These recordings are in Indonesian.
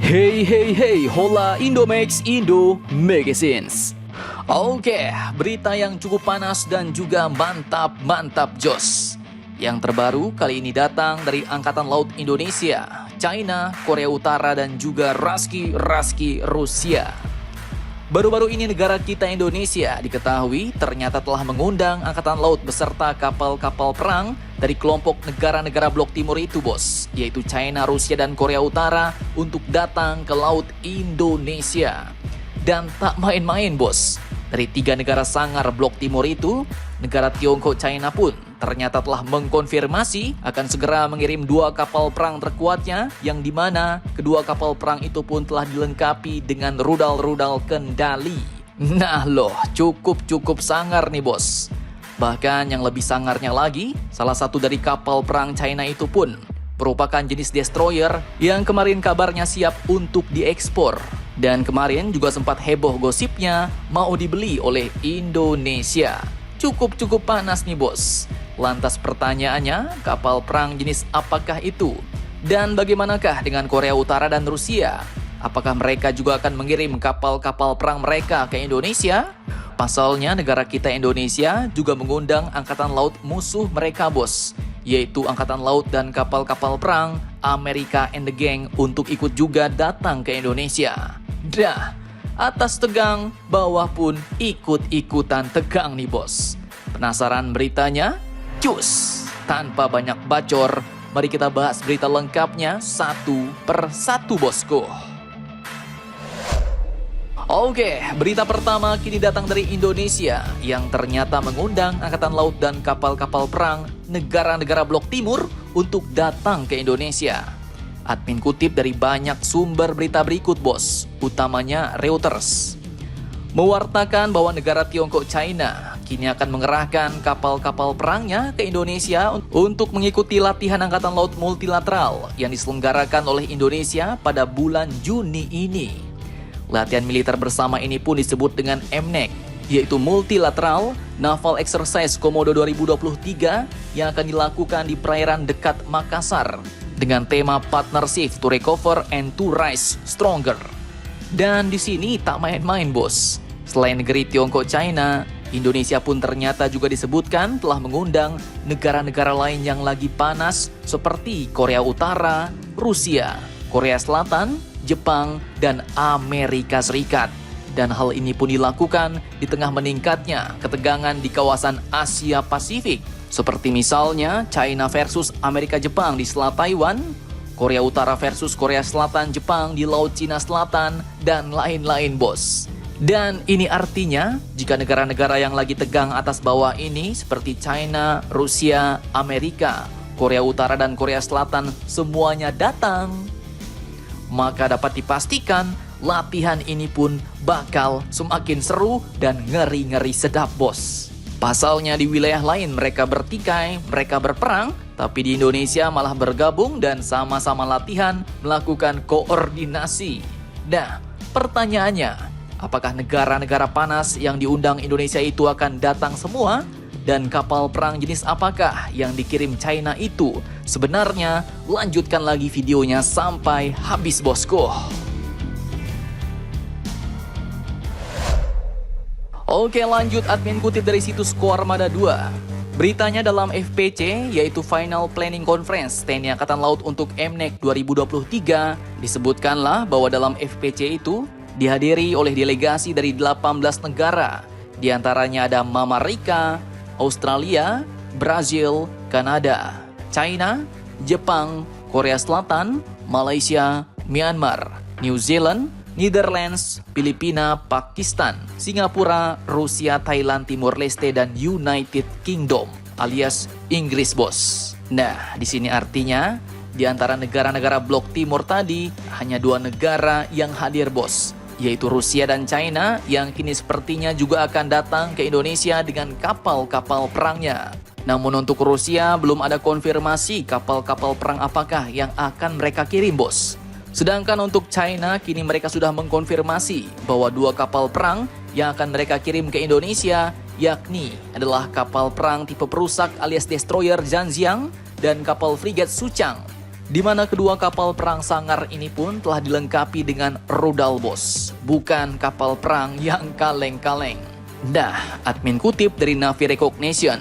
Hey hey hey, hola Indomax Indo Magazines. Oke, berita yang cukup panas dan juga mantap jos. Yang terbaru kali ini datang dari Angkatan Laut Indonesia, China, Korea Utara dan juga Raski Rusia. Baru-baru ini negara kita Indonesia diketahui ternyata telah mengundang Angkatan Laut beserta kapal-kapal perang dari kelompok negara-negara blok timur itu bos, yaitu China, Rusia, dan Korea Utara untuk datang ke Laut Indonesia. Dan tak main-main bos, dari 3 negara sangar blok timur itu, negara Tiongkok China pun ternyata telah mengkonfirmasi akan segera mengirim 2 kapal perang terkuatnya, yang dimana kedua kapal perang itu pun telah dilengkapi dengan rudal-rudal kendali. Nah loh, cukup sangar nih bos. Bahkan yang lebih sangarnya lagi, salah satu dari kapal perang China itu pun merupakan jenis destroyer yang kemarin kabarnya siap untuk diekspor. Dan kemarin juga sempat heboh gosipnya mau dibeli oleh Indonesia. Cukup panas nih bos. Lantas pertanyaannya, kapal perang jenis apakah itu? Dan bagaimanakah dengan Korea Utara dan Rusia? Apakah mereka juga akan mengirim kapal-kapal perang mereka ke Indonesia? Pasalnya negara kita Indonesia juga mengundang angkatan laut musuh mereka bos, yaitu angkatan laut dan kapal-kapal perang Amerika and the Gang untuk ikut juga datang ke Indonesia. Dah, atas tegang, bawah pun ikut-ikutan tegang nih bos. Penasaran beritanya? Cus! Tanpa banyak bacor, mari kita bahas berita lengkapnya satu per satu bosku. Oke, berita pertama kini datang dari Indonesia yang ternyata mengundang angkatan laut dan kapal-kapal perang negara-negara blok timur untuk datang ke Indonesia. Admin kutip dari banyak sumber berita berikut bos, utamanya Reuters. Mewartakan bahwa negara Tiongkok China kini akan mengerahkan kapal-kapal perangnya ke Indonesia untuk mengikuti latihan angkatan laut multilateral yang diselenggarakan oleh Indonesia pada bulan Juni ini. Latihan militer bersama ini pun disebut dengan MNEC, yaitu Multilateral Naval Exercise Komodo 2023 yang akan dilakukan di perairan dekat Makassar dengan tema Partnership to Recover and to Rise Stronger. Dan di sini tak main-main bos. Selain negeri Tiongkok China, Indonesia pun ternyata juga disebutkan telah mengundang negara-negara lain yang lagi panas seperti Korea Utara, Rusia, Korea Selatan, Jepang, dan Amerika Serikat. Dan hal ini pun dilakukan di tengah meningkatnya ketegangan di kawasan Asia Pasifik, seperti misalnya China versus Amerika Jepang di Selat Taiwan, Korea Utara versus Korea Selatan Jepang di Laut Cina Selatan, dan lain-lain bos. Dan ini artinya jika negara-negara yang lagi tegang atas bawah ini seperti China, Rusia, Amerika, Korea Utara, dan Korea Selatan semuanya datang, maka dapat dipastikan latihan ini pun bakal semakin seru dan ngeri-ngeri sedap bos. Pasalnya di wilayah lain mereka bertikai, mereka berperang, tapi di Indonesia malah bergabung dan sama-sama latihan melakukan koordinasi. Nah, pertanyaannya, apakah negara-negara panas yang diundang Indonesia itu akan datang semua? Dan kapal perang jenis apakah yang dikirim China itu? Sebenarnya, lanjutkan lagi videonya sampai habis bosku. Oke, lanjut admin kutip dari situs Koarmada 2. Beritanya dalam FPC, yaitu Final Planning Conference TNI Angkatan Laut untuk MNEC 2023, disebutkanlah bahwa dalam FPC itu dihadiri oleh delegasi dari 18 negara. Di antaranya ada Mama Rika, Australia, Brazil, Kanada, China, Jepang, Korea Selatan, Malaysia, Myanmar, New Zealand, Netherlands, Filipina, Pakistan, Singapura, Rusia, Thailand, Timor Leste, dan United Kingdom alias Inggris bos. Nah, di sini artinya di antara negara-negara blok timur tadi hanya 2 negara yang hadir bos, yaitu Rusia dan China yang kini sepertinya juga akan datang ke Indonesia dengan kapal-kapal perangnya. Namun untuk Rusia belum ada konfirmasi kapal-kapal perang apakah yang akan mereka kirim bos. Sedangkan untuk China kini mereka sudah mengkonfirmasi bahwa 2 kapal perang yang akan mereka kirim ke Indonesia yakni adalah kapal perang tipe perusak alias destroyer Zhanjiang dan kapal frigat Suchang. Di mana kedua kapal perang Sanggar ini pun telah dilengkapi dengan rudal bos, bukan kapal perang yang kaleng-kaleng. Nah, admin kutip dari Navy Recognition,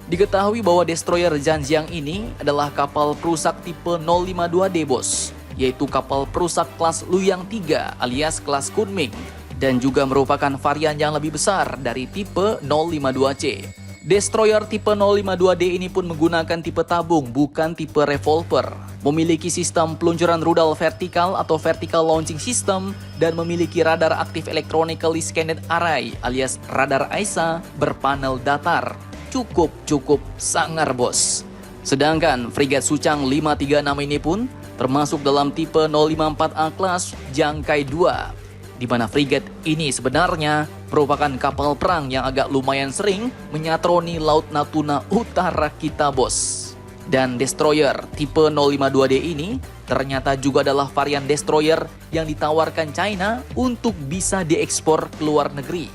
diketahui bahwa destroyer Zhanjiang ini adalah kapal perusak tipe 052D bos, yaitu kapal perusak kelas Luyang 3 alias kelas Kunming, dan juga merupakan varian yang lebih besar dari tipe 052C. Destroyer tipe 052D ini pun menggunakan tipe tabung, bukan tipe revolver. Memiliki sistem peluncuran rudal vertikal atau vertical launching system dan memiliki radar aktif electronically scanned array alias radar AESA berpanel datar. Cukup sangar bos. Sedangkan frigat Suchang 536 ini pun termasuk dalam tipe 054A class Jangkai 2. Di mana frigat ini sebenarnya merupakan kapal perang yang agak lumayan sering menyatroni Laut Natuna Utara kita bos. Dan destroyer tipe 052D ini ternyata juga adalah varian destroyer yang ditawarkan China untuk bisa diekspor ke luar negeri.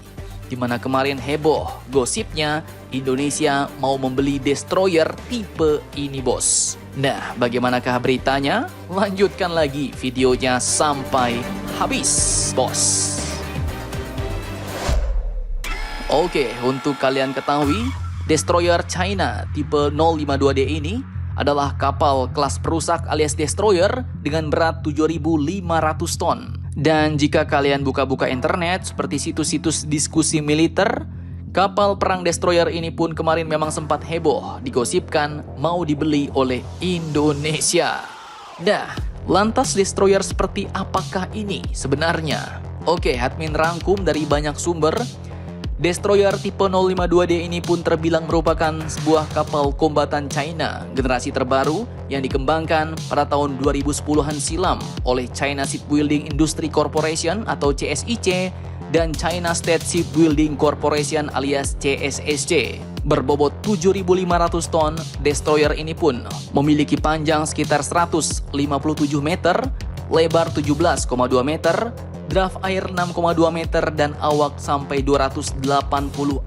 Di mana kemarin heboh gosipnya Indonesia mau membeli destroyer tipe ini bos. Nah, bagaimanakah beritanya? Lanjutkan lagi videonya sampai habis, bos. Oke, untuk kalian ketahui, destroyer China tipe 052D ini adalah kapal kelas perusak alias destroyer dengan berat 7.500 ton. Dan jika kalian buka-buka internet seperti situs-situs diskusi militer, kapal perang destroyer ini pun kemarin memang sempat heboh digosipkan mau dibeli oleh Indonesia. Nah, lantas destroyer seperti apakah ini sebenarnya? Oke, admin rangkum dari banyak sumber. Destroyer tipe 052D ini pun terbilang merupakan sebuah kapal kombatan China generasi terbaru yang dikembangkan pada tahun 2010-an silam oleh China Shipbuilding Industry Corporation atau CSIC dan China State Shipbuilding Corporation alias CSSC. Berbobot 7.500 ton, destroyer ini pun memiliki panjang sekitar 157 meter, lebar 17,2 meter, draft air 6,2 meter, dan awak sampai 280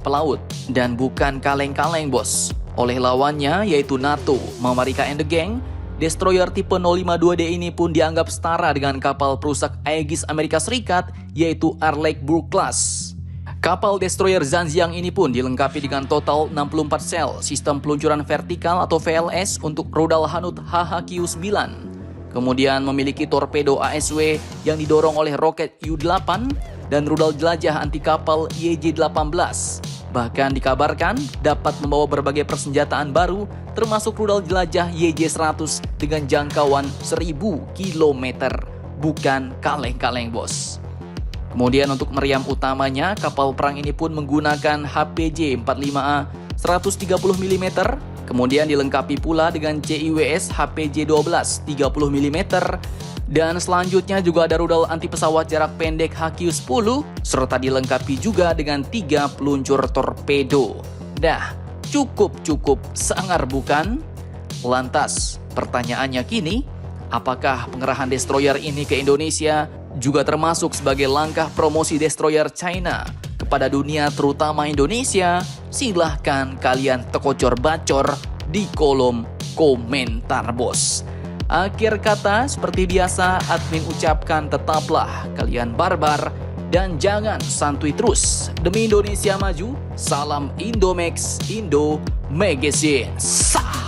pelaut. Dan bukan kaleng-kaleng bos. Oleh lawannya yaitu NATO, Mamarika and the Gang, destroyer tipe 052D ini pun dianggap setara dengan kapal perusak Aegis Amerika Serikat yaitu Arleigh-Burke class. Kapal destroyer Zhanjiang ini pun dilengkapi dengan total 64 sel sistem peluncuran vertikal atau VLS untuk rudal Hanut HHQ-9. Kemudian memiliki torpedo ASW yang didorong oleh roket U-8 dan rudal jelajah anti kapal YJ-18. Bahkan dikabarkan dapat membawa berbagai persenjataan baru termasuk rudal jelajah YJ-100 dengan jangkauan 1000 km. Bukan kaleng-kaleng bos. Kemudian untuk meriam utamanya, kapal perang ini pun menggunakan HPJ-45A 130 mm. Kemudian dilengkapi pula dengan CIWS HPJ-12 30 mm. Dan selanjutnya juga ada rudal anti pesawat jarak pendek HQ-10 serta dilengkapi juga dengan 3 peluncur torpedo. Dah, cukup sangar bukan? Lantas, pertanyaannya kini, apakah pengerahan destroyer ini ke Indonesia juga termasuk sebagai langkah promosi destroyer China kepada dunia terutama Indonesia? Silahkan kalian tekocor bacor di kolom komentar bos. Akhir kata seperti biasa admin ucapkan tetaplah kalian barbar dan jangan santuy terus. Demi Indonesia maju, salam Indomax Indo Magazine. Sah!